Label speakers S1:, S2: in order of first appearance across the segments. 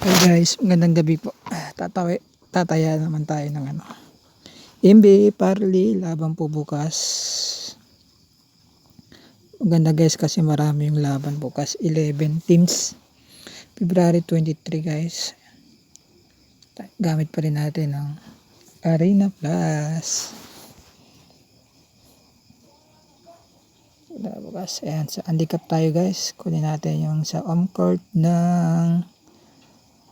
S1: Hey guys, magandang gabi po. Tataya naman tayo ng MB Parley laban po bukas. Maganda guys kasi marami yung laban bukas. 11 teams. February 23 guys. Gamit pa rin natin ang Arena Plus. Bukas. Ayan, sa handicap tayo guys. Kunin natin yung sa home court ng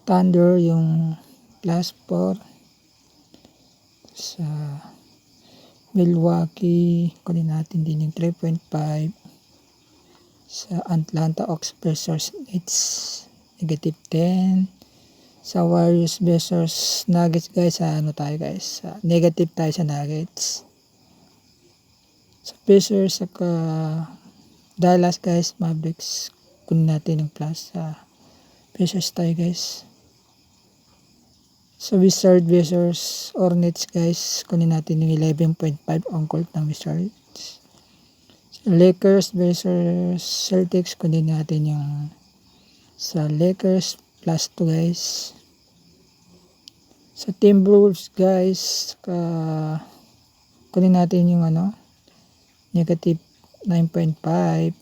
S1: Thunder, yung plus 4. Sa Milwaukee, kunin natin din yung 3.5. Sa Atlanta Hawks versus Nets, negative 10. Sa Warriors versus Nuggets guys, sa tayo guys, sa negative tayo sa Nuggets. Sa Pacers saka Dallas guys, Mavericks, kunin natin yung plus sa Pacers tayo guys. Sa Wizards versus Hornets guys, kunin natin yung 11.5 on court ng Wizards. Sa Lakers versus Celtics, kunin natin yung sa Lakers plus 2 guys. Sa Timberwolves guys, kunin natin yung negative 9.5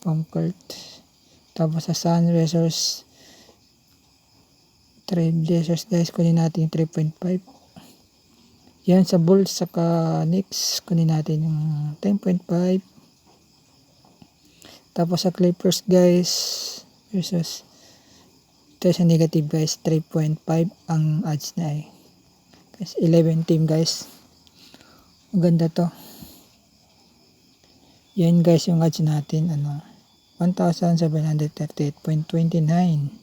S1: on court. Tapos sa Suns versus Trailblazers guys, kunin natin yung 3.5. Yan sa Bulls saka Knicks, kunin natin yung 10.5. Tapos sa Clippers guys versus tayo sa negative guys, 3.5 ang odds na guys, 11 team guys. Maganda to. Yan guys yung odds natin 1,738.29.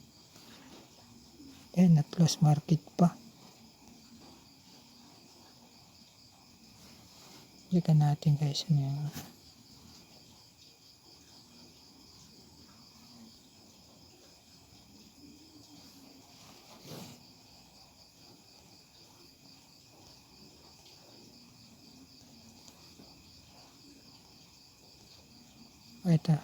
S1: Na close market pa. Check natin guys yung ito.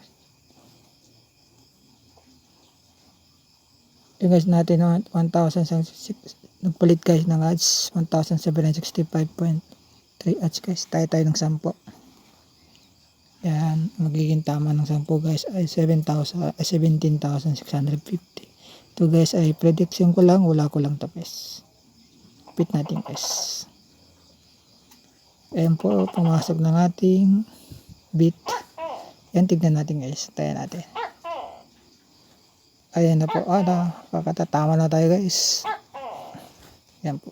S1: Yung guys natin 1,006 nagpalit guys ng odds 1,765.3 odds guys. Tayo ng 10. Yan, magiging tama ng 10 guys ay 17,650. Ito guys ay prediction ko lang, wala ko lang tapos. Pit natin guys. Ayan po, pumasok ng ating bit. Yan, tignan natin guys. Tayo natin. Ayan na po. Kakatatama na tayo guys. Yan po.